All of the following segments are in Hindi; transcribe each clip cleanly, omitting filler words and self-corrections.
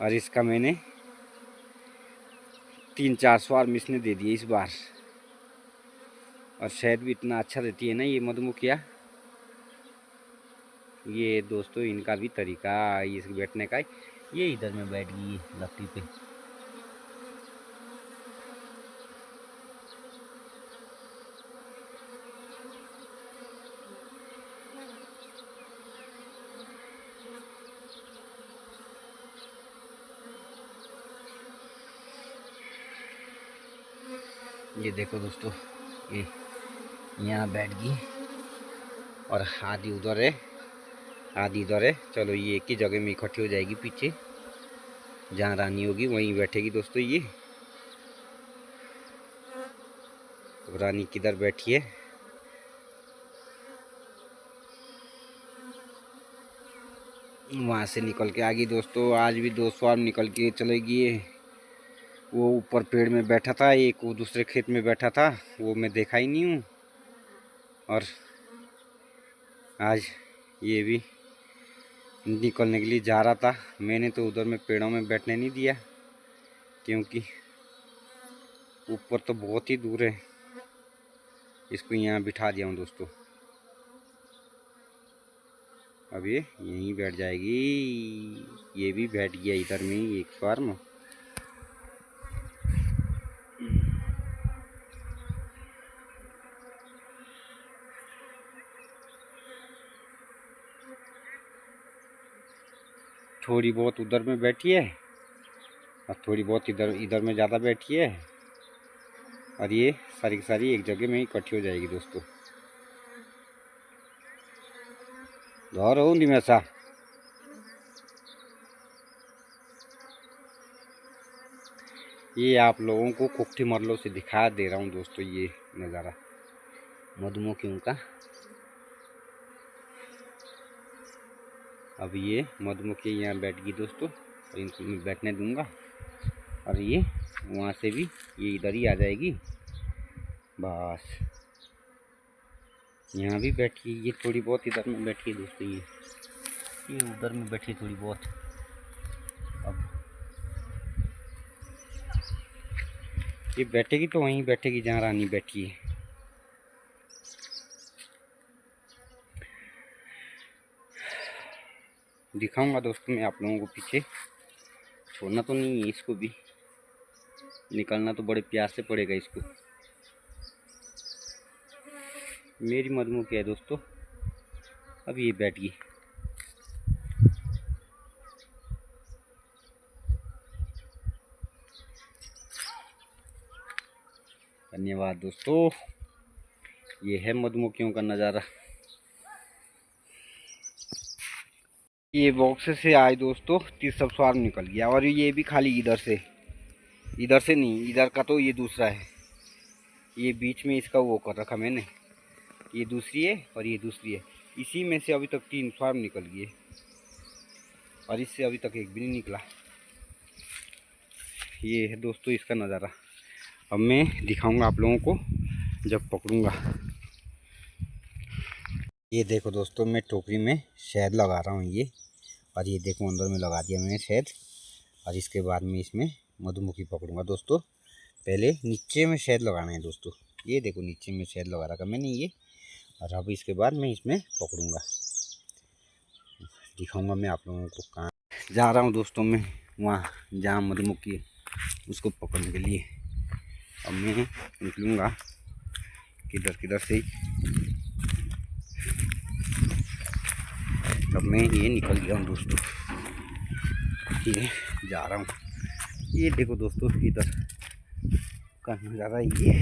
और इसका मैंने 3-4 स्वार्म इसने दे दिए इस बार। और शहद भी इतना अच्छा देती है ना ये मधुमक्खियाँ। ये दोस्तों इनका भी तरीका इस बैठने का, ये इधर में बैठ गई लकड़ी पे। ये देखो दोस्तों, ये यहाँ बैठ गई और आधी उधर है आधी इधर है। चलो ये एक ही जगह में इकट्ठी हो जाएगी, पीछे जहाँ रानी होगी वहीं बैठेगी दोस्तों। ये रानी किधर बैठी है, वहाँ से निकल के आ गई दोस्तों। आज भी 2 स्वार्म निकल के चलेगी। वो ऊपर पेड़ में बैठा था, एक वो दूसरे खेत में बैठा था, वो मैं देखा ही नहीं हूँ। और आज ये भी निकलने के लिए जा रहा था। मैंने तो उधर में पेड़ों में बैठने नहीं दिया, क्योंकि ऊपर तो बहुत ही दूर है। इसको यहाँ बिठा दिया हूँ दोस्तों। अब ये यहीं बैठ जाएगी। ये भी बैठ गया इधर में एक फार्म। थोड़ी बहुत उधर में बैठी है और थोड़ी बहुत इधर इधर में ज़्यादा बैठी है। और ये सारी की सारी एक जगह में इकट्ठी हो जाएगी दोस्तों। धौर हो निमेशा। ये आप लोगों को कुप्ठी मरलों से दिखा दे रहा हूँ दोस्तों, ये नज़ारा मधुमक्खियों का। अब ये मधुमक्खी यहाँ बैठ गई दोस्तों, और इनको मैं बैठने दूंगा। और ये वहाँ से भी ये इधर ही आ जाएगी बस। यहाँ भी बैठी, ये थोड़ी बहुत इधर में बैठी है दोस्तों। ये उधर में बैठी थोड़ी बहुत। अब ये बैठेगी तो वहीं बैठेगी जहाँ रानी बैठी है। दिखाऊंगा दोस्तों मैं आप लोगों को पीछे। छोड़ना तो नहीं है इसको भी, निकलना तो बड़े प्यार से पड़ेगा इसको। मेरी मधुमक्खी है दोस्तों। अब ये बैठ गई। धन्यवाद दोस्तों। ये है मधुमक्खियों का नज़ारा। ये बॉक्स से आए दोस्तों, 30 सब स्वार्म निकल गया। और ये भी खाली इधर से नहीं, इधर का तो ये दूसरा है। ये बीच में इसका वो कर रखा मैंने, ये दूसरी है और ये दूसरी है। इसी में से अभी तक 3 स्वार्म निकल गए और इससे अभी तक एक भी नहीं निकला। ये है दोस्तों इसका नज़ारा। अब मैं दिखाऊंगा आप लोगों को जब पकड़ूंगा। ये देखो दोस्तों, मैं टोकरी में शहद लगा रहा हूँ ये। और ये देखो अंदर में लगा दिया मैंने शहद। और इसके बाद में इसमें मधुमक्खी पकड़ूंगा दोस्तों। पहले नीचे में शहद लगाना है दोस्तों। ये देखो नीचे में शहद लगा रखा मैंने ये। और अब इसके बाद मैं इसमें पकड़ूंगा, दिखाऊंगा मैं आप लोगों को। कहाँ जा रहा हूँ दोस्तों मैं, वहाँ जहाँ मधुमक्खी है उसको पकड़ने के लिए। अब मैं निकलूँगा किधर किधर से। अब मैं ये निकल गया हूँ दोस्तों, ये जा रहा हूँ। ये देखो दोस्तों इधर का नज़ारा ये।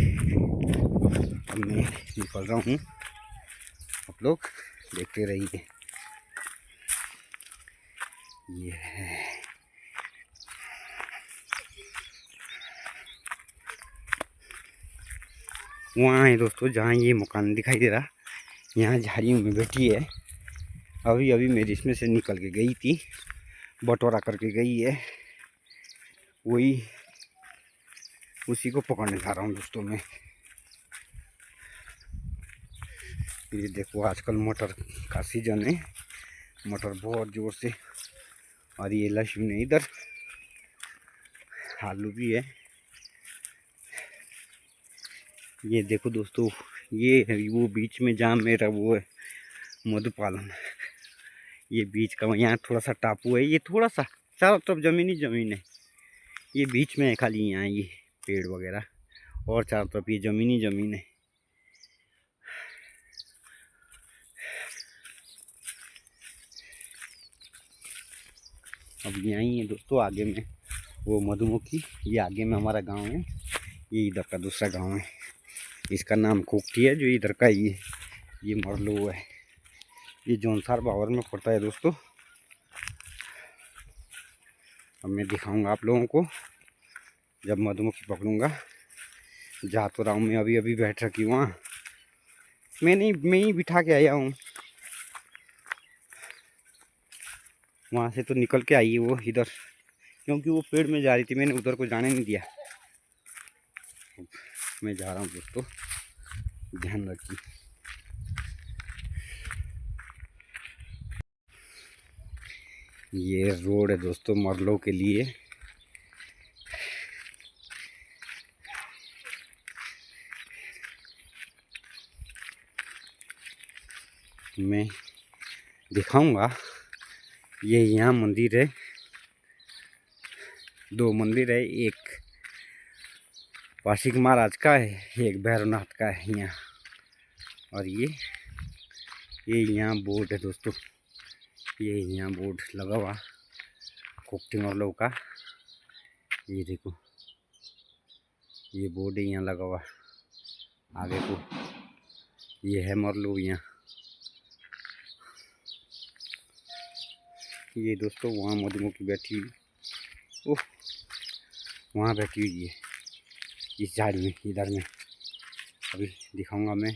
अब मैं निकल रहा हूँ, आप लोग देखते रहिए। ये वहाँ है दोस्तों जहाँ ये मकान दिखाई दे रहा, यहाँ झाड़ियों में बैठी है। अभी अभी मेरी इसमें से निकल के गई थी, बटोरा करके गई है। वही उसी को पकड़ने जा रहा हूँ दोस्तों मैं। ये देखो आजकल मटर का सीजन है, मटर बहुत ज़ोर से। और ये लक्ष्मी ने इधर आलू भी है। ये देखो दोस्तों, ये है वो बीच में जहाँ मेरा वो है मधुपालन। ये बीच का यहाँ थोड़ा सा टापू है, ये थोड़ा सा चारों तरफ जमीन ही जमीन है। ये बीच में है खाली यहाँ ये पेड़ वगैरह, और चारों तरफ ये जमीन ही जमीन है। अब यहीं है दोस्तों आगे में वो मधुमक्खी, ये आगे में हमारा गांव है, ये इधर का दूसरा गांव है। इसका नाम खोखटी है, जो इधर का ये मरलो है। ये जौनसार बावर में पड़ता है दोस्तों। अब मैं दिखाऊंगा आप लोगों को जब मधुमक्खी पकड़ूंगा। जा तो रहा हूँ मैं, अभी अभी बैठ रखी वहाँ, मैं ही बिठा के आया हूँ। वहाँ से तो निकल के आई है वो इधर, क्योंकि वो पेड़ में जा रही थी, मैंने उधर को जाने नहीं दिया। मैं जा रहा हूँ दोस्तों, ध्यान रखिए। ये रोड है दोस्तों मरलो के लिए। मैं दिखाऊंगा। ये यहाँ मंदिर है, 2 मंदिर है, एक वार्षिक महाराज का है, एक भैरवनाथ का है यहाँ। और ये यहाँ बोर्ड है दोस्तों, ये यहाँ बोर्ड लगा हुआ खोखटी मरलो का। ये देखो ये बोर्ड है यहाँ लगा हुआ आगे को, ये है मरलो यहाँ। ये दोस्तों वहाँ मधुमक्खी बैठी हुई, ओह वहाँ बैठी हुई है इस झाड़ी में, इधर में। अभी दिखाऊंगा मैं,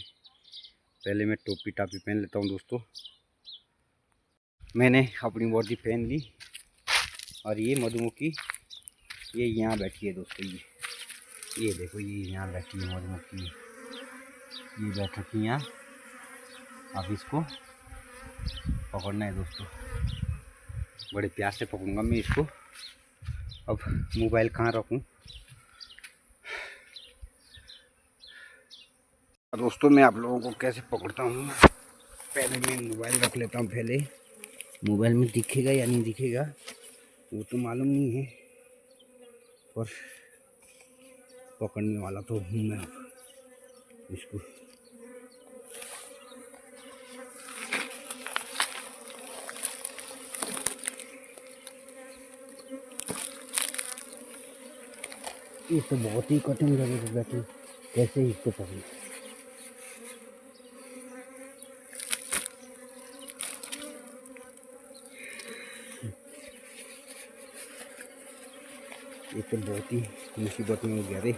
पहले मैं टोपी टापी पहन लेता हूँ दोस्तों। मैंने अपनी वर्दी पहन ली, और ये मधुमक्खी ये यहाँ बैठी है दोस्तों। ये देखो ये यहाँ बैठी है मधुमक्खी, ये बैठ रखी यहाँ। अब इसको पकड़ना है दोस्तों, बड़े प्यार से पकड़ूंगा मैं इसको। अब मोबाइल कहाँ रखूँ दोस्तों, मैं आप लोगों को कैसे पकड़ता हूँ। पहले मैं मोबाइल रख लेता हूँ, पहले मोबाइल में दिखेगा या नहीं दिखेगा वो तो मालूम नहीं है, पर पकड़ने वाला तो हूँ मैं इसको। ये तो बहुत ही कठिन जगह पे बैठी, कैसे इसको पकड़े। ये तो बहुत ही मुसीबत में हो गया रे।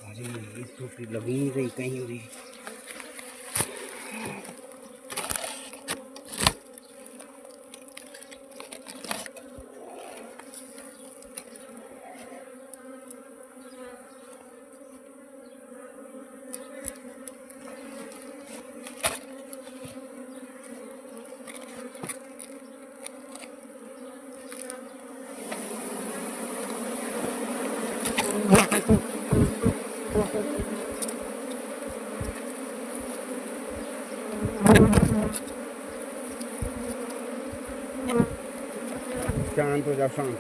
अरे इस टोपी लग ही नहीं रही कहीं भी। शांत हो जाओ, शांत।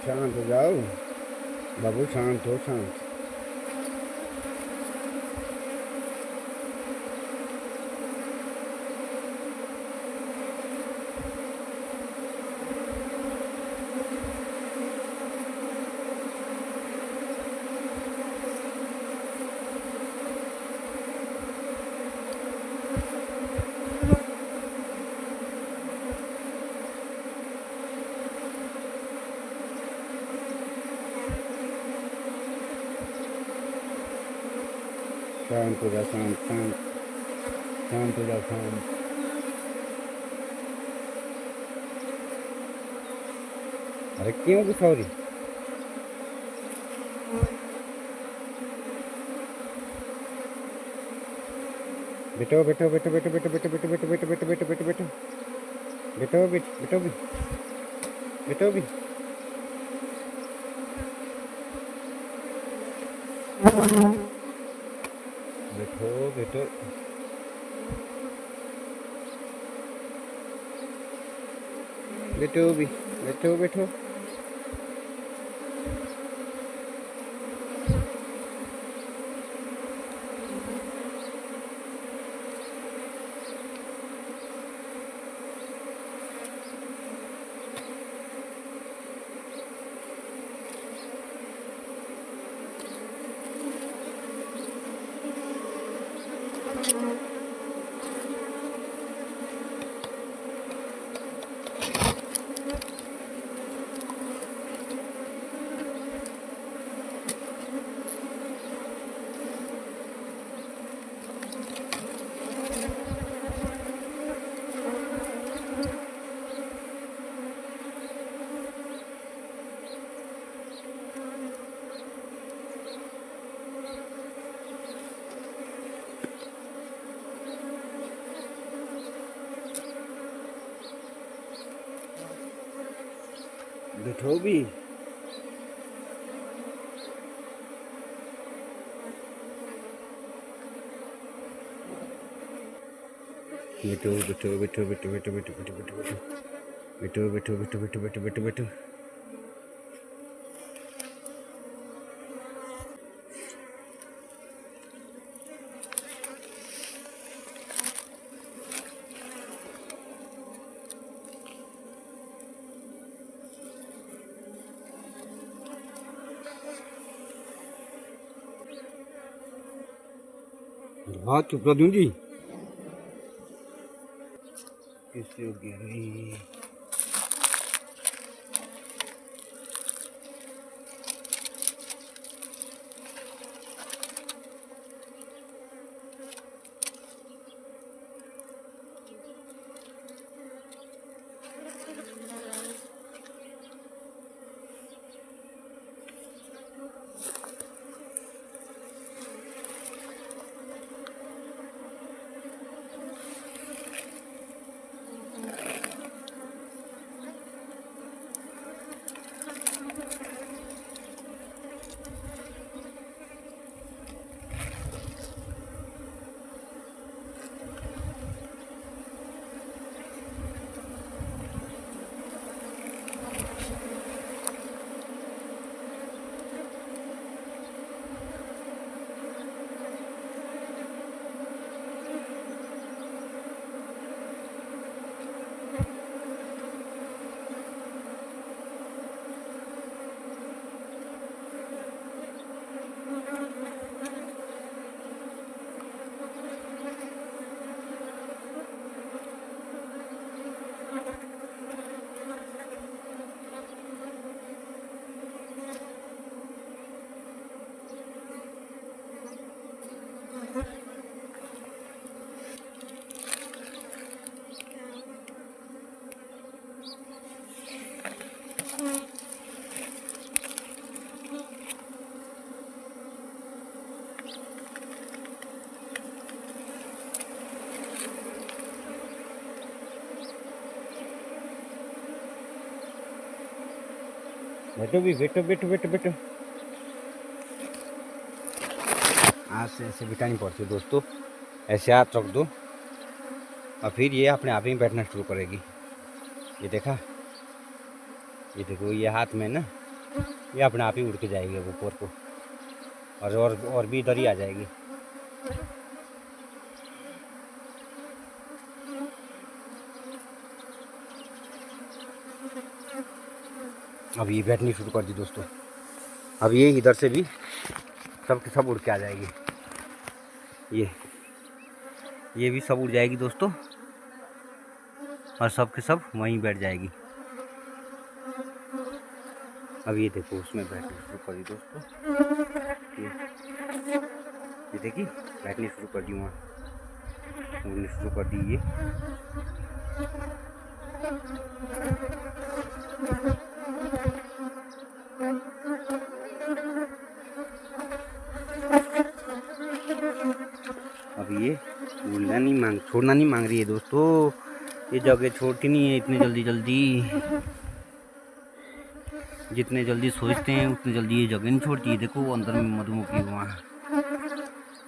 शांत हो जाओ बाबू, शांत हो, शांत। शांत हो जा, शांत शांत शांत हो जा, शांत। अरे क्यों गुस्सा हो रही? बेटो बेटो बेटो बेटो बेटो बेटो बेटो बेटो बेटो बेटो बेटो बेटो बेटो बेटो बेटो भी बेटो भी बैठो बैठो बैठो भी बैठो बैठो। बैठो भी बैठो बैठो बैठो बैठो बैठो बैठो बैठो बैठो बैठो बैठो बैठो बैठो बैठो बैठो बैठो। हाथ चुप कर दूंगी कैसे हो गया भाई? बैठो भी बैठो बैठो बैठो बैठो। हाथ से ऐसे बिठानी पड़ती है दोस्तों, ऐसे हाथ रख दो और फिर ये अपने आप ही बैठना शुरू करेगी। ये देखा, ये देखो ये हाथ में ना, ये अपने आप ही उड़ के जाएगी अब ऊपर को और भी इधर ही आ जाएगी। अब ये बैठनी शुरू कर दी दोस्तों। अब ये इधर से भी सब के सब उड़ के आ जाएगी। ये भी सब उड़ जाएगी दोस्तों और सब के सब वहीं बैठ जाएगी। अब ये देखो उसमें बैठनी शुरू कर दी दोस्तों। ये देखिए बैठने शुरू कर दी, वहाँ उड़ने शुरू कर दी ये। अब ये उड़ना नहीं मांग छोड़ना नहीं मांग रही है दोस्तों, ये जगह छोड़ती नहीं है इतनी जल्दी जल्दी। जितने जल्दी सोचते हैं उतनी जल्दी ये जगह नहीं छोड़ती है। देखो वो अंदर में मधुमक्खी वहाँ,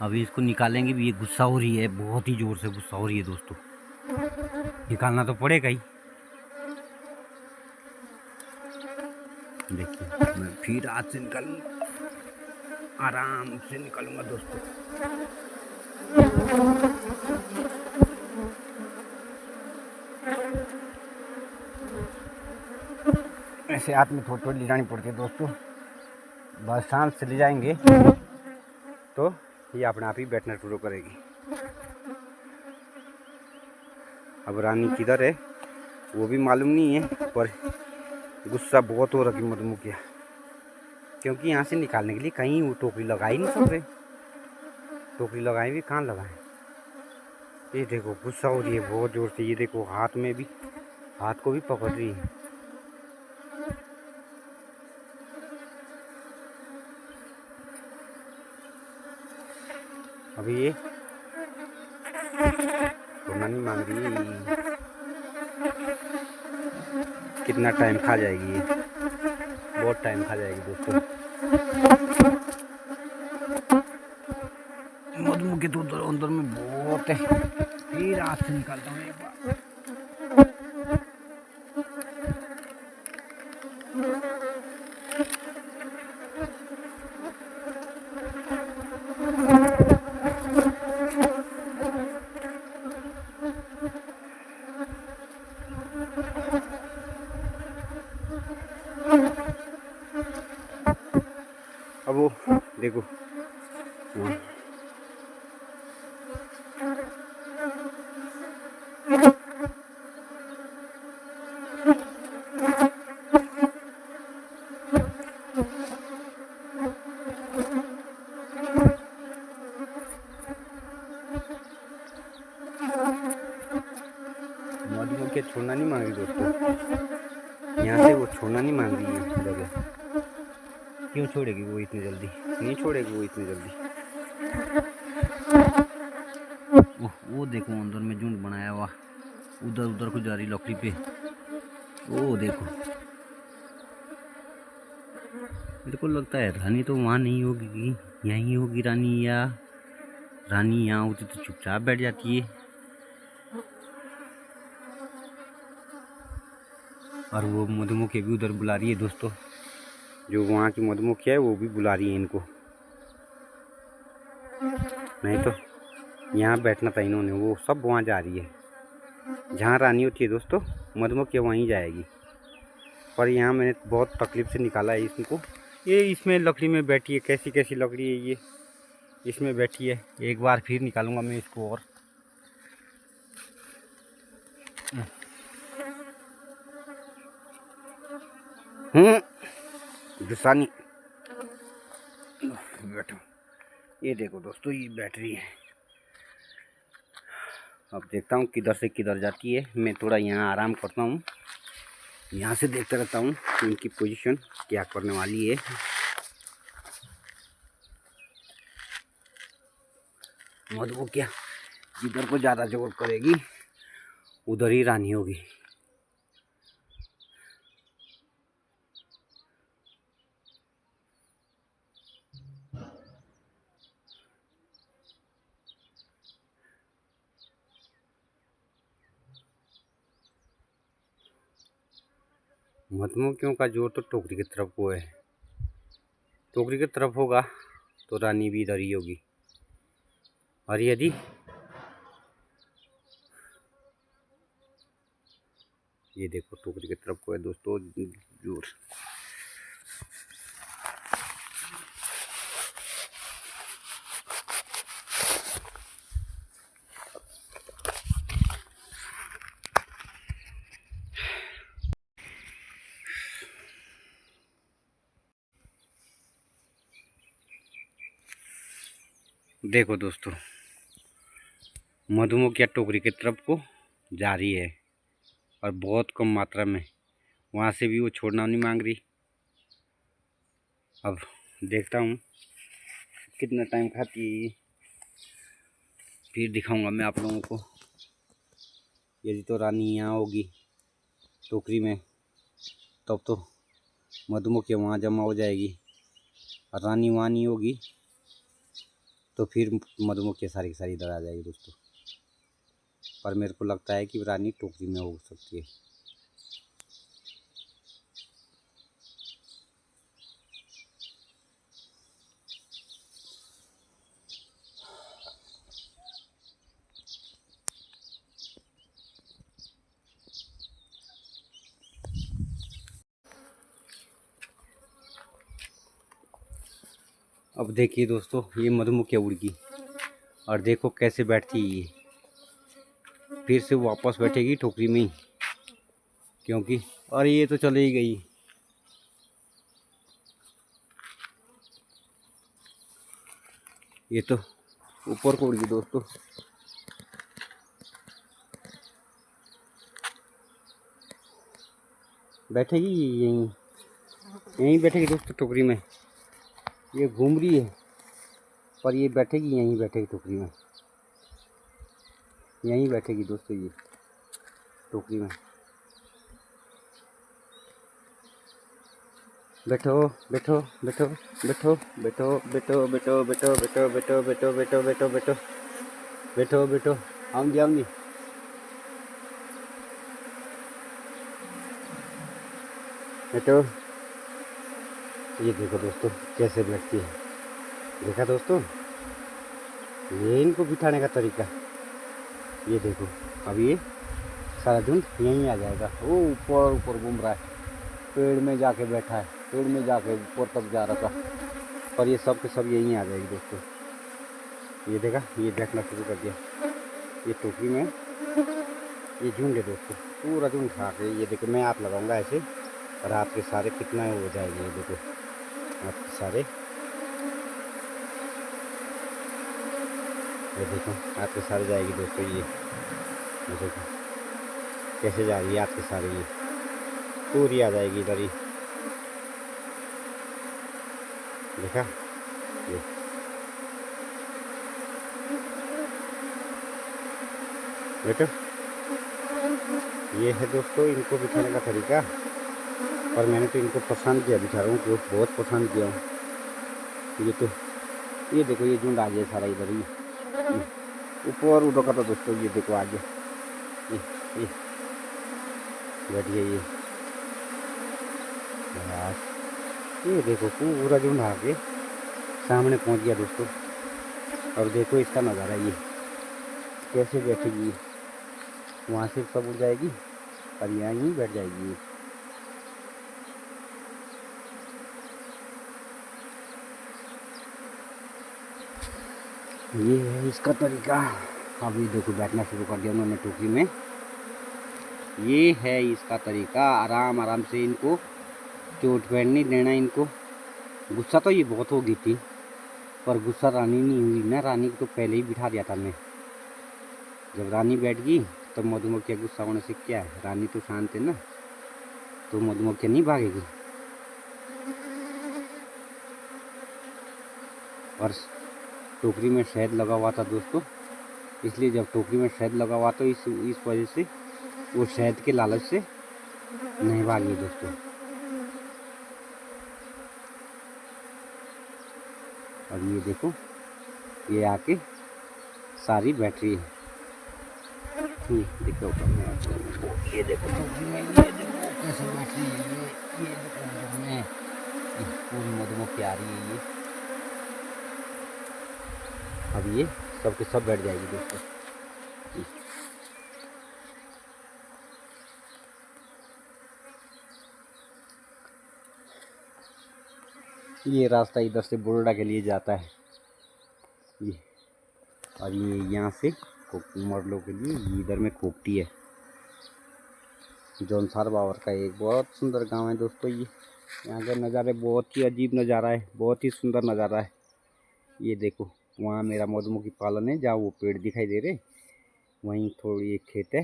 अभी इसको निकालेंगे भी। ये गुस्सा हो रही है, बहुत ही ज़ोर से गुस्सा हो रही है दोस्तों, निकालना तो पड़ेगा ही। देखिए मैं फिर हाथ से निकालूंगा, आराम से निकालूंगा दोस्तों। ऐसे हाथ में थोड़ी थोड़ी ले जानी पड़ती है दोस्तों, बस शांत से ले जाएंगे तो ये अपने आप ही बैठना शुरू करेगी। अब रानी किधर है वो भी मालूम नहीं है, पर गुस्सा बहुत हो रही मधुमक्खियाँ, क्योंकि यहाँ से निकालने के लिए कहीं वो टोकरी लगाई नहीं सकते। टोकरी लगाई भी कहाँ लगाए। ये देखो गुस्सा हो रही है बहुत ज़ोर से। ये देखो हाथ में भी, हाथ को भी पकड़ रही है। अभी ये छोड़ना नहीं मांग रही। कितना टाइम खा जाएगी ये, बहुत टाइम खा जाएगी दोस्तों। मधुमक्खी तो उधर अंदर में बहुत है, फिर हाथ से निकालता हूँ एक बार। अब वो देखो मधुमक्खी छोड़ना नहीं मांग रही दोस्तों, यहाँ से वो छोड़ना नहीं मांग रही है जगह। क्यों छोड़ेगी वो इतनी जल्दी, नहीं छोड़ेगी वो इतनी जल्दी। वो देखो अंदर में झुंड बनाया हुआ, उधर उधर को जा रही लकड़ी पे। वो देखो मेरे को लगता है रानी तो वहाँ नहीं होगी, यहीं होगी रानी, या रानी यहाँ होती तो चुपचाप बैठ जाती है। और वो मधुमक्खी भी उधर बुला रही है दोस्तों, जो वहाँ की मधुमक्खी है वो भी बुला रही है इनको। नहीं तो यहाँ बैठना था इन्होंने, वो सब वहाँ जा रही है। जहाँ रानी होती है दोस्तों मधुमक्खी वहीं जाएगी। पर यहाँ मैंने बहुत तकलीफ़ से निकाला है इसको। ये इसमें लकड़ी में बैठी है, कैसी कैसी लकड़ी है ये, इसमें बैठी है। एक बार फिर निकालूंगा मैं इसको। और गुस्सा नहीं, बैठो। ये देखो दोस्तों ये बैठ रही है। अब देखता हूँ किधर से किधर जाती है। मैं थोड़ा यहाँ आराम करता हूँ, यहाँ से देखता रहता हूँ इनकी पोजीशन क्या करने वाली है। मधुमक्खियाँ जिधर को ज़्यादा जोर करेगी उधर ही रानी होगी। मधुमक्खियों का जोर तो टोकरी की तरफ को है, टोकरी की तरफ होगा तो रानी भी इधर ही होगी। और यदि ये देखो टोकरी की तरफ को है दोस्तों जोर। देखो दोस्तों, मधुमक्खियाँ टोकरी की तरफ को जा रही है और बहुत कम मात्रा में। वहाँ से भी वो छोड़ना नहीं मांग रही। अब देखता हूँ कितना टाइम खाती है ये, फिर दिखाऊंगा मैं आप लोगों को। यदि तो रानी यहाँ होगी टोकरी में, तब तो मधुमक्खियाँ वहाँ जमा हो जाएगी, और रानी वहाँ नहीं होगी तो फिर मधुमक्खियाँ सारी की सारी इधर आ जाएगी दोस्तों। पर मेरे को लगता है कि रानी टोकरी में हो सकती है। अब देखिए दोस्तों, ये मधुमक्खियाँ उड़ गई और देखो कैसे बैठती है ये। फिर से वापस बैठेगी टोकरी में ही, क्योंकि और ये तो चले ही गई। ये तो ऊपर को उड़ गई दोस्तों। बैठेगी यहीं, यहीं बैठेगी दोस्तों टोकरी में। ये घूम रही है पर ये बैठेगी यहीं, बैठेगी टोकरी में, यहीं बैठेगी दोस्तों ये टोकरी में। बैठो बैठो बैठो बैठो बैठो बैठो बैठो बैठो बैठो बैठो बैठो बैठो बैठो बैठो बैठो बैठो आऊँगी आऊँगी। बैठो। ये देखो दोस्तों कैसे बैठती है, देखा दोस्तों, ये इनको बिठाने का तरीका। ये देखो अब ये सारा झुंड यहीं आ जाएगा। वो ऊपर ऊपर घूम रहा है, पेड़ में जाके बैठा है, पेड़ में जाके ऊपर तक जा रहा था, पर ये सब के सब यहीं आ जाएगी दोस्तों। ये देखा, ये बैठना शुरू कर दिया। ये टोकरी में ये झुंड है दोस्तों, पूरा झुंड खा के। ये देखो मैं हाथ लगाऊंगा ऐसे, और हाथ के सारे कितना हो जाएंगे। ये देखो हाथ के सारे, ये देखो हाथ के सारे जाएगी दोस्तों। ये देखो कैसे जा रही है हाथ के सारे, ये पूरी आ जाएगी इधर ही। देखा ये बेटो, ये है दोस्तों इनको बिठाने का तरीका। पर मैंने तो इनको पसंद किया, बिठा रहा हूँ, बहुत पसंद किया हूँ। ये तो ये देखो ये झुंड आ गया सारा इधर ही, ऊपर उड़ रखा था दोस्तों। ये देखो आ गया, ये बैठ गया ये। ये देखो पूरा झुंड आ के सामने पहुंच गया दोस्तों। और देखो इसका नज़ारा, ये कैसे बैठेगी। वहाँ से सब उड़ जाएगी और यहाँ ही बैठ जाएगी। ये है इसका तरीका। अभी देखो बैठना शुरू कर दिया उन्होंने टोकरी में। ये है इसका तरीका, आराम आराम से इनको चोट पैर नहीं देना इनको। गुस्सा तो ये बहुत हो गई थी, पर गुस्सा रानी नहीं हुई ना। रानी को तो पहले ही बिठा दिया था मैं। जब रानी बैठ गई तो मधुमक्खियाँ गुस्सा होने से क्या है, रानी तो शांत है ना, तो मधुमक्खियाँ नहीं भागेगी। और टोकरी में शहद लगा हुआ था दोस्तों, इसलिए जब टोकरी में शहद लगा हुआ तो इस वजह से वो शहद के लालच से नहीं भागी दोस्तों। और ये देखो ये आके सारी बैटरी है। ये देखो ये देखो टोकरी में, ये देखो कैसे बैटरी है। ये देखो अंदर में पूरी मधुमक्खी आ रही है। ये अब ये सब के सब बैठ जाएगी दोस्तों। ये रास्ता इधर से बोल्डा के लिए जाता है ये, और ये यहाँ से मरलों के लिए ये इधर में खोपटी है। जौनसार बावर का एक बहुत सुंदर गांव है दोस्तों। ये यहाँ का नज़ारे बहुत ही अजीब नज़ारा है, बहुत ही सुंदर नज़ारा है। ये देखो वहाँ मेरा मधुमक्खी पालन है, जहाँ वो पेड़ दिखाई दे रहे वहीं थोड़ी एक खेत है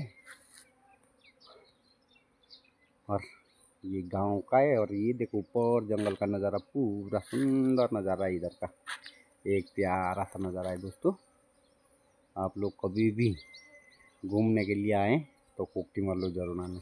और ये गांव का है। और ये देखो ऊपर जंगल का नज़ारा, पूरा सुंदर नज़ारा है इधर का, एक प्यारा सा नज़ारा है दोस्तों। आप लोग कभी भी घूमने के लिए आए तो कोकटी मल्लू जरूर आना।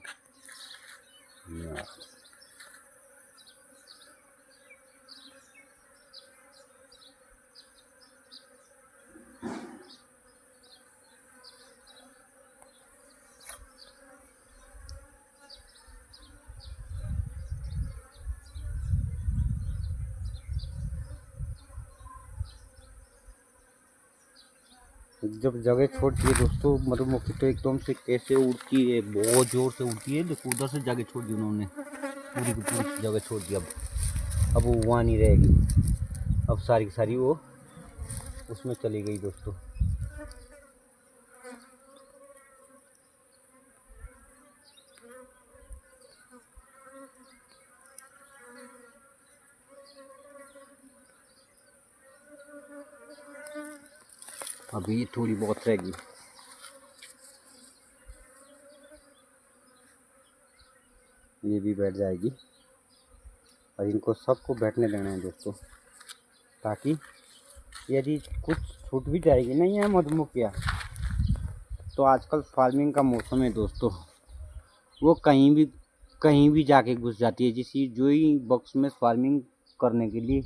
जब जगह छोड़ती है दोस्तों मधुमक्खी तो एकदम से कैसे उड़ती है, बहुत जोर से उड़ती है। देखो उधर से जगह छोड़ दी उन्होंने, पूरी की पूरी जगह छोड़ दी। अब वो वहाँ नहीं रहेगी, अब सारी की सारी वो उसमें चली गई दोस्तों। अभी थोड़ी बहुत रहेगी। ये भी बैठ जाएगी और इनको सबको बैठने देना है दोस्तों, ताकि यदि कुछ छूट भी जाएगी ना यहाँ मधुमक्खियाँ, तो आजकल फार्मिंग का मौसम है दोस्तों, वो कहीं भी जाके घुस जाती है। जिस जो ही बॉक्स में फार्मिंग करने के लिए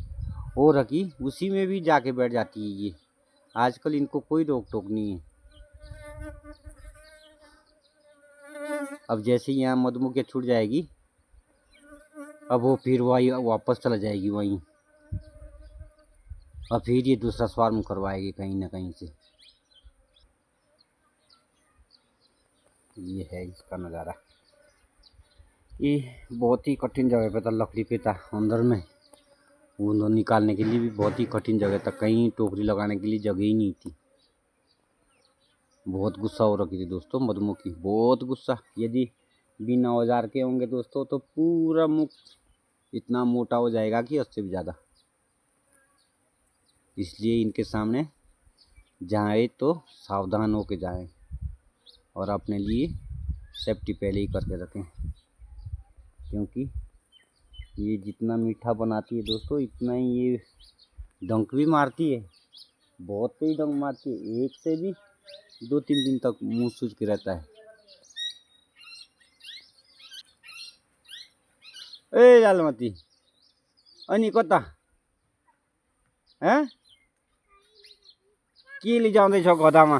हो रखी उसी में भी जाके बैठ जाती है ये। आजकल इनको कोई रोक टोक नहीं है। अब जैसे यहाँ मधुमक्खियाँ छूट जाएगी, अब वो फिर वही वापस चला जाएगी वहीं, और फिर ये दूसरा स्वार्म करवाएगी कहीं ना कहीं से। ये है इसका नज़ारा। ये बहुत ही कठिन जगह पे था, लकड़ी पे था अंदर में, वो निकालने के लिए भी बहुत ही कठिन जगह था, कहीं टोकरी लगाने के लिए जगह ही नहीं थी। बहुत गुस्सा हो रखी थी दोस्तों मधुमक्खी, बहुत गुस्सा। यदि बिना औजार के होंगे दोस्तों तो पूरा मुख इतना मोटा हो जाएगा कि उससे भी ज़्यादा। इसलिए इनके सामने जाए तो सावधान होके जाएं और अपने लिए सेफ्टी पहले ही करके रखें, क्योंकि ये जितना मीठा बनाती है दोस्तों इतना ही ये डंक भी मारती है, बहुत ही डंक मारती है। एक से भी 2-3 दिन तक मुंह सूज के रहता है। ए जालमती अनि कता हैं के लिजाउँदैछौ गधामा?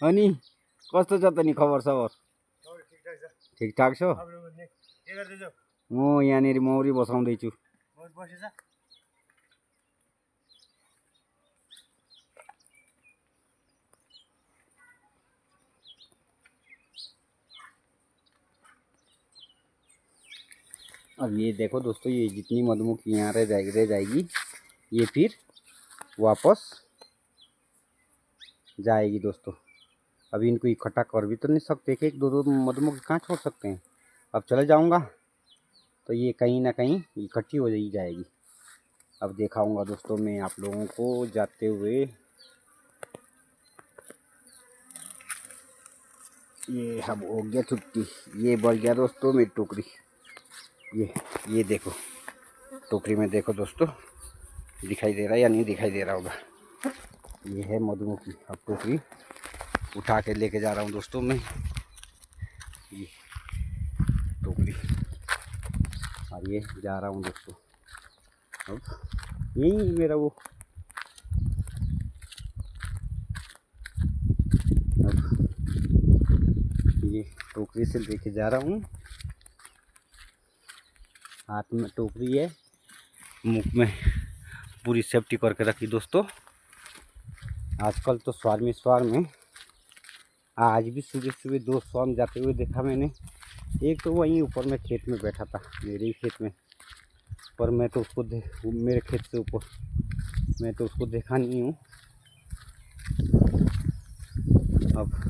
अनि कस्तो छ त नि खबर सबर? ठिकठाक छ। म यहाँनिर मौरी बसाउँदैछु। अब ये देखो दोस्तों, ये जितनी मधुमक्खी यहाँ रह जाएगी ये फिर वापस जाएगी दोस्तों। अभी इनको इकट्ठा कर भी तो नहीं सकते, एक दो मधुमक्खी कहाँ छोड़ सकते हैं। अब चले जाऊंगा तो ये कहीं ना कहीं इकट्ठी हो जाएगी। अब दिखाऊंगा दोस्तों मैं आप लोगों को जाते हुए। ये अब हो गया छुट्टी, ये बढ़ गया दोस्तों मेरी टोकरी। ये देखो टोकरी में देखो दोस्तों, दिखाई दे रहा है या नहीं दिखाई दे रहा होगा। ये है मधुमक्खी। अब टोकरी उठा के लेके जा रहा हूँ दोस्तों मैं, ये टोकरी, और ये जा रहा हूँ दोस्तों। अब यही मेरा वो ये टोकरी से लेके जा रहा हूँ। हाथ में टोकरी है, मुख में पूरी सेफ्टी करके रखी दोस्तों। आजकल तो स्वार्म में आज भी सुबह सुबह 2 स्वार्म जाते हुए देखा मैंने। एक तो वहीं ऊपर में खेत में बैठा था, मेरे ही खेत में, पर मैं तो उसको मेरे खेत से ऊपर मैं तो उसको देखा नहीं हूँ। अब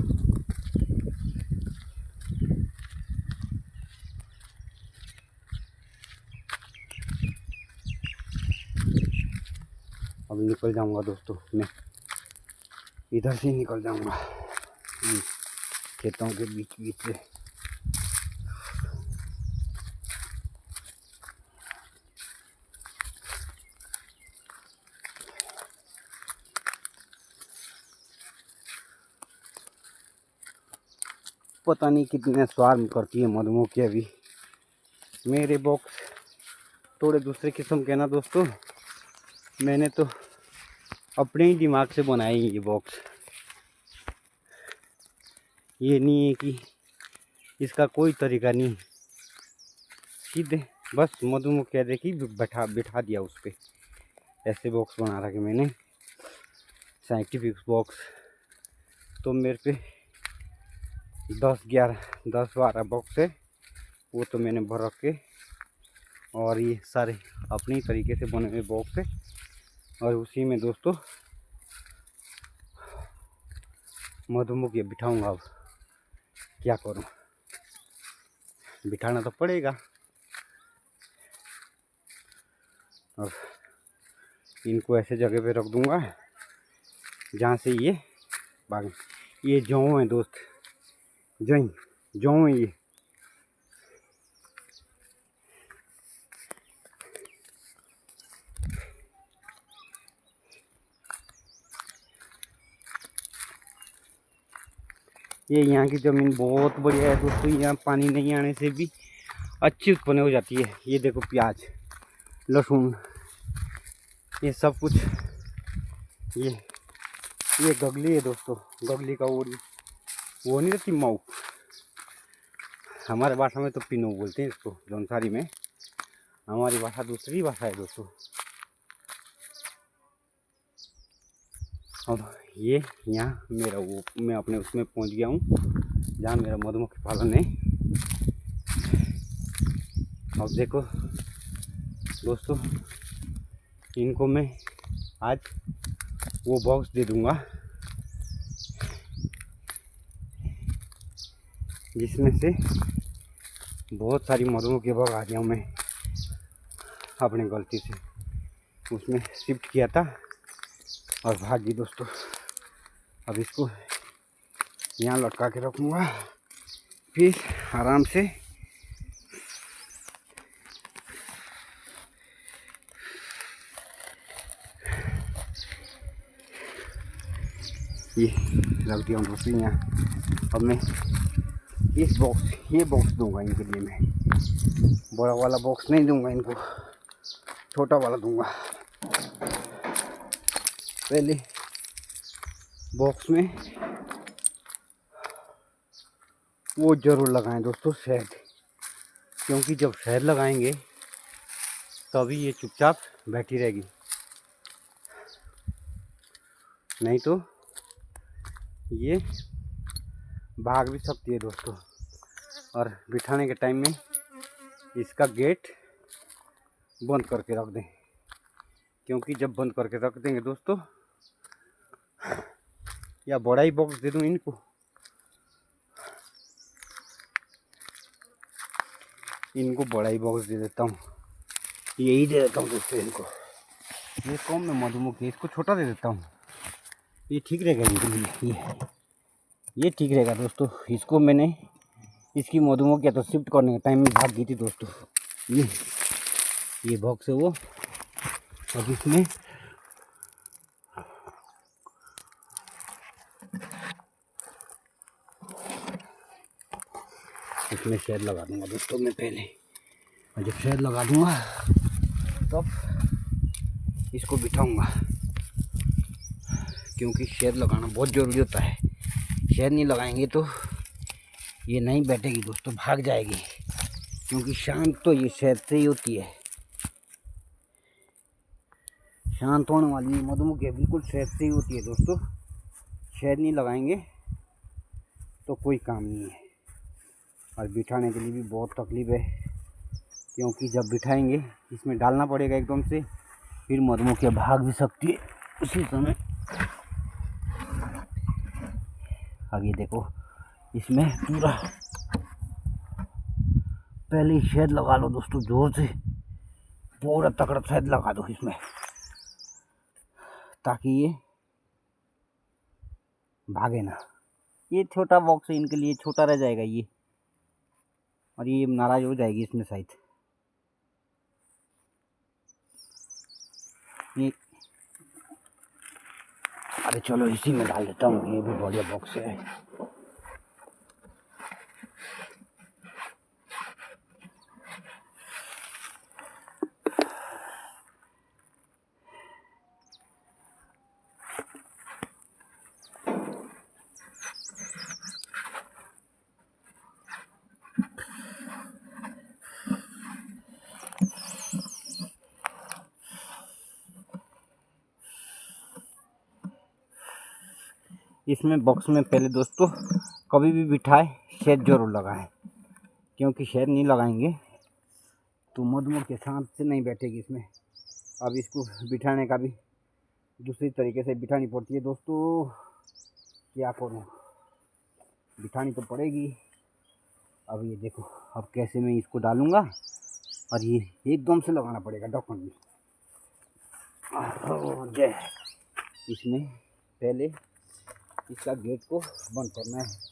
अब निकल जाऊंगा दोस्तों, मैं इधर से निकल जाऊंगा खेतों के बीच बीच से। पता नहीं कितने स्वार्म करती है मधुमक्खी। अभी मेरे बॉक्स थोड़े दूसरे किस्म के ना दोस्तों, मैंने तो अपने ही दिमाग से बनाए ये बॉक्स। ये नहीं है कि इसका कोई तरीका नहीं, सीधे बस मधुमक्खी देखी बिठा दिया उस पर। ऐसे बॉक्स बना रखे मैंने, साइंटिफिक बॉक्स। तो मेरे पे 10-12 बॉक्स है, वो तो मैंने भर रखे। और ये सारे अपनी तरीके से बने हुए बॉक्स है, और उसी में दोस्तों मधुमक्खी बिठाऊंगा। अब क्या करूं, बिठाना तो पड़ेगा। अब इनको ऐसे जगह पे रख दूंगा जहाँ से ये भाग। ये जौ है दोस्त, जौ है ये यहाँ की ज़मीन बहुत बढ़िया है दोस्तों। यहाँ पानी नहीं आने से भी अच्छी उत्पन्न हो जाती है। ये देखो प्याज, लहसुन, ये सब कुछ। ये गगली है दोस्तों, गगली का वो नहीं रहती मऊ, हमारे भाषा में तो पिनो बोलते हैं इसको जौनसारी में। हमारी भाषा दूसरी भाषा है दोस्तों। अब ये यहाँ मेरा मैं अपने उसमें पहुँच गया हूँ जहाँ मेरा मधुमक्खी पालन है। अब देखो दोस्तों, इनको मैं आज वो बॉक्स दे दूँगा जिसमें से बहुत सारी मधुमक्खी भगा दिया मैं अपने गलती से। उसमें शिफ्ट किया था और भागी दोस्तों। अब इसको यहाँ लटका के रखूँगा, फिर आराम से ये रख दिया दोस्तों यहाँ। अब मैं ये बॉक्स दूंगा इनके लिए। मैं बड़ा वाला बॉक्स नहीं दूंगा इनको, छोटा वाला दूंगा। पहले बॉक्स में वो ज़रूर लगाएं दोस्तों, शहद। क्योंकि जब शहद लगाएंगे तभी ये चुपचाप बैठी रहेगी, नहीं तो ये भाग भी सकती है दोस्तों। और बिठाने के टाइम में इसका गेट बंद करके रख दें, क्योंकि जब बंद करके रख देंगे दोस्तों, या बड़ा ही बॉक्स दे दूँ इनको, बड़ा ही बॉक्स दे देता हूँ। यही दे देता हूँ दोस्तों इनको। ये कम में मधुमक्खी, इसको छोटा दे देता हूँ, ये ठीक रहेगा इनके लिए। ये ठीक रहेगा दोस्तों। इसको मैंने इसकी मधुमक्खी तो शिफ्ट करने के टाइम में भाग गई थी दोस्तों। ये बॉक्स है वो। अब इसमें शहद लगा दूंगा दोस्तों मैं पहले। और जब शहद लगा दूंगा तब इसको बिठाऊंगा, क्योंकि शहद लगाना बहुत ज़रूरी होता है। शहद नहीं लगाएंगे तो ये नहीं बैठेगी दोस्तों, भाग जाएगी। क्योंकि शांत तो ये शहद से ही होती है, शांत होने वाली मधुमक्खी बिल्कुल शहद से ही होती है दोस्तों। शहद नहीं लगाएंगे तो कोई काम नहीं है। और बिठाने के लिए भी बहुत तकलीफ है, क्योंकि जब बिठाएंगे इसमें डालना पड़ेगा एकदम से, फिर मधुमक्खी भाग भी सकती है उसी समय। आगे देखो, इसमें पूरा पहले ही शहद लगा लो दोस्तों, जोर से पूरा तकड़ा शहद लगा दो इसमें। ताकि ये भागे ना। ये छोटा बॉक्स है, इनके लिए छोटा रह जाएगा ये, और ये नाराज हो जाएगी इसमें शायद। ये अरे चलो इसी में डाल देता हूँ, ये भी बढ़िया बॉक्स है। इसमें बॉक्स में पहले दोस्तों कभी भी बिठाए शहद जरूर लगाएं, क्योंकि शहद नहीं लगाएंगे तो मधुमक्खी के साथ से नहीं बैठेगी इसमें। अब इसको बिठाने का भी दूसरी तरीके से बिठानी पड़ती है दोस्तों, क्या करूँ, बिठानी तो पड़ेगी। अब ये देखो, अब कैसे मैं इसको डालूँगा, और ये एकदम से लगाना पड़ेगा ढक्कन में। जय, इसमें पहले इसका गेट को बंद करना है।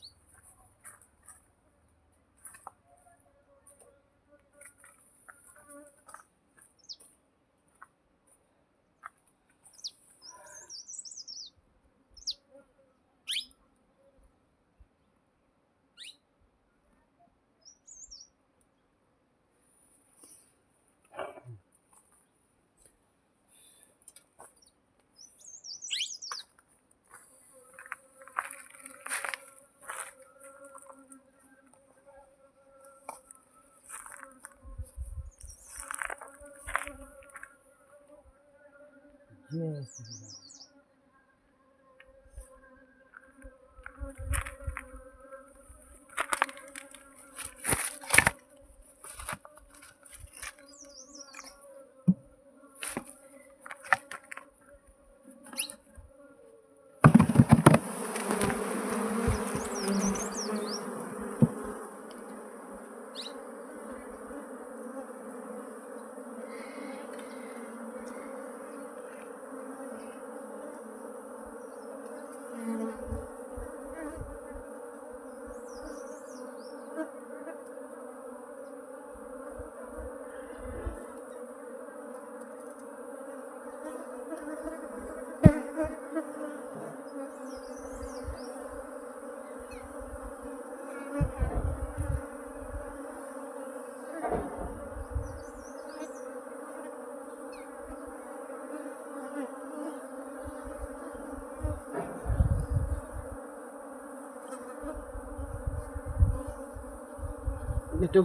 बेटू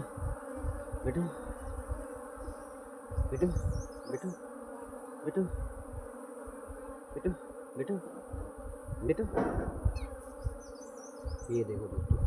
बेटू बेटू बेटू बेटू बेटू बेटू बेटू, ये देखो दोस्तों,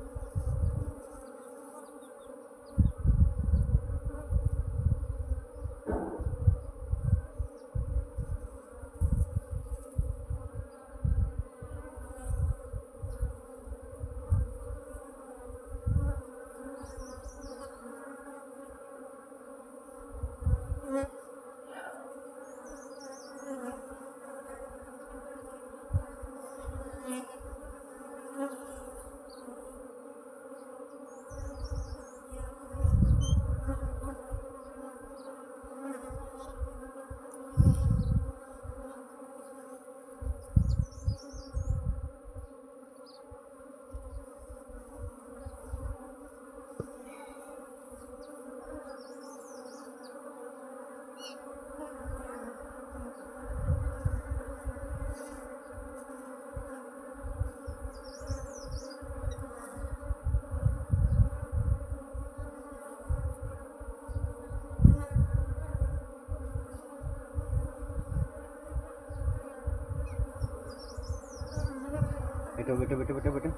बेटो बेटो बेटो बेटो बेटो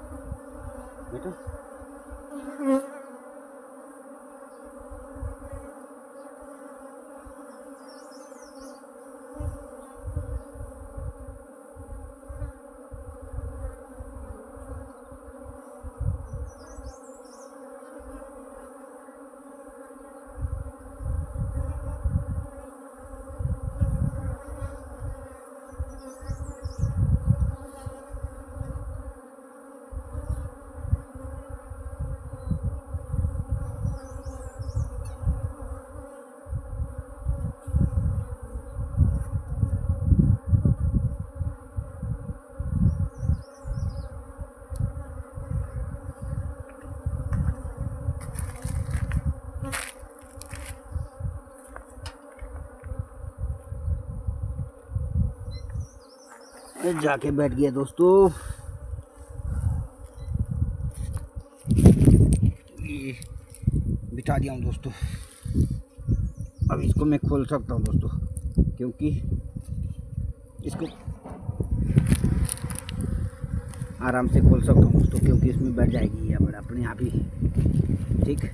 बेटो, जाके बैठ गया दोस्तों। ये बिठा दिया हूँ दोस्तों। अब इसको मैं खोल सकता हूँ दोस्तों, क्योंकि इसको आराम से खोल सकता हूँ दोस्तों, क्योंकि इसमें बैठ जाएगी ये अब अपने आप ही। ठीक,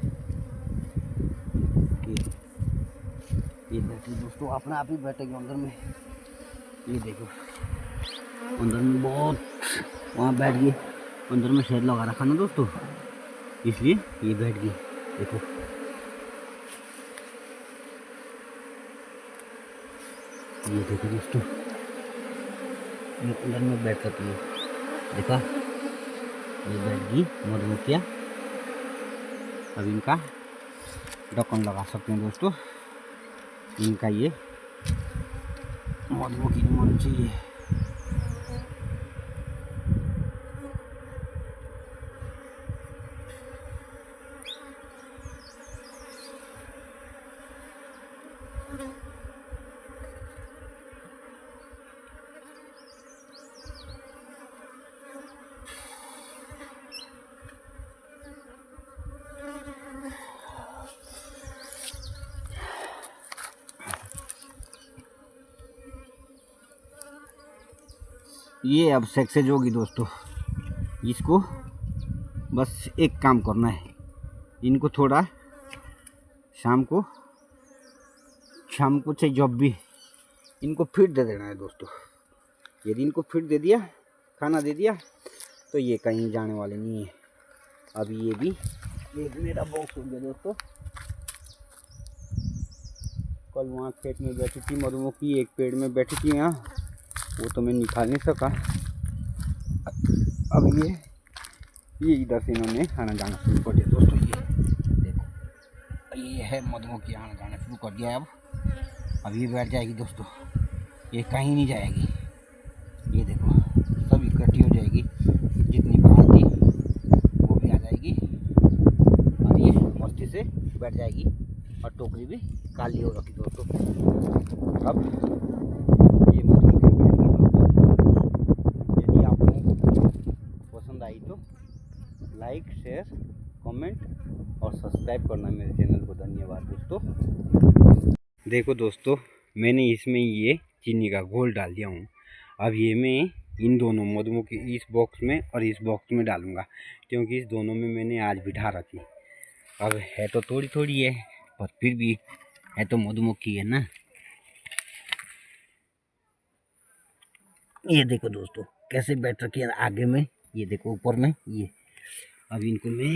ये बैठी दोस्तों अपने आप ही बैठेगी अंदर में। ये देखो अंदर में बहुत, वहाँ बैठ गई। अंदर में शेड लगा रखा ना दोस्तों, इसलिए ये बैठ गई। देखो ये देखो दोस्तों, ये अंदर में बैठ सकती है। देखा, ये बैठ गई मधुमक्खियाँ। अब इनका ढक्कन लगा सकते हैं दोस्तों। इनका ये मधुमक्खी मन चाहिए। ये अब सक्सेस होगी दोस्तों। इसको बस एक काम करना है, इनको थोड़ा शाम को चाहिए जब भी इनको फीड दे देना है दोस्तों। यदि इनको फीड दे दिया, खाना दे दिया, तो ये कहीं जाने वाले नहीं है। अब ये भी एक मेरा बॉक्स हो गया दोस्तों। कल वहाँ खेत में बैठी थी मधुमक्खी, एक पेड़ में बैठी थी यहाँ, वो तो मैं निकाल नहीं सका। अब ये इधर से इन्होंने आना जाना शुरू कर दिया दोस्तों। ये देखो, ये है मधुमक्खी आना जाना शुरू कर दिया है। अब ये बैठ जाएगी दोस्तों, ये कहीं नहीं जाएगी। ये देखो सब इकट्ठी हो जाएगी, जितनी बाहर थी वो भी आ जाएगी, और ये मस्ती से बैठ जाएगी। और टोकरी भी काली हो रखी दोस्तों। अब ये मधुमक्खी बैठ गई दोस्तों। यदि आप लोगों को पसंद आई तो लाइक, शेयर, कमेंट और सब्सक्राइब करना मेरे चैनल को। धन्यवाद दोस्तों। देखो दोस्तों, मैंने इसमें ये चीनी का घोल डाल दिया हूँ। अब ये मैं इन दोनों मधुमक्खी इस बॉक्स में और इस बॉक्स में डालूँगा, क्योंकि इस दोनों में मैंने आज बिठा रखी। अब है तो थोड़ी थोड़ी है, पर फिर भी है तो मधुमक्खी है ना। ये देखो दोस्तों कैसे बैठ रखी है आगे में, ये देखो ऊपर में ये। अब इनको मैं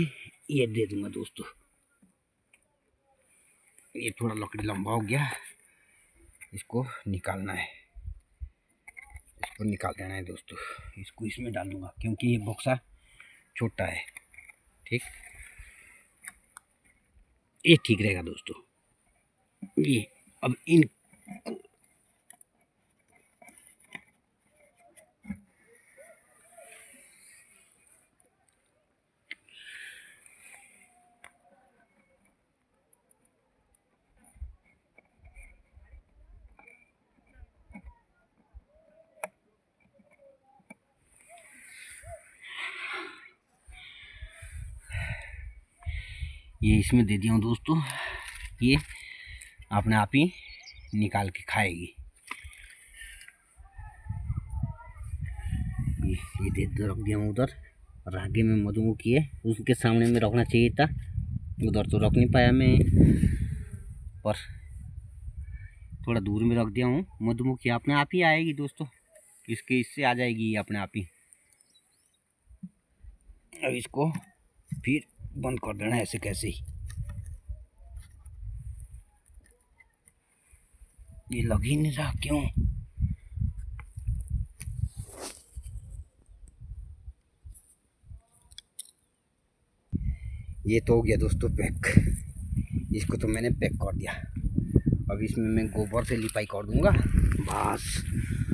ये दे दूंगा दोस्तों। ये थोड़ा लकड़ी लंबा हो गया, इसको निकालना है, इसको निकाल देना है दोस्तों। इसको इसमें डाल दूंगा, क्योंकि ये बक्सा छोटा है। ठीक, ये ठीक रहेगा दोस्तों। ये अब इन ये इसमें दे दिया हूँ दोस्तों। ये अपने आप ही निकाल के खाएगी। ये दे रख दिया हूँ उधर, और आगे में मधुमक्खी है, उसके सामने में रखना चाहिए था, उधर तो रख नहीं पाया मैं, पर थोड़ा दूर में रख दिया हूँ। मधुमक्खी अपने आप ही आएगी दोस्तों, इससे आ जाएगी अपने आप ही। अब इसको फिर बंद कर देना ऐसे कैसे ही। ये लग ही नहीं रहा क्यों। ये तो हो गया दोस्तों पैक। इसको तो मैंने पैक कर दिया। अब इसमें मैं गोबर से लिपाई कर दूंगा बस।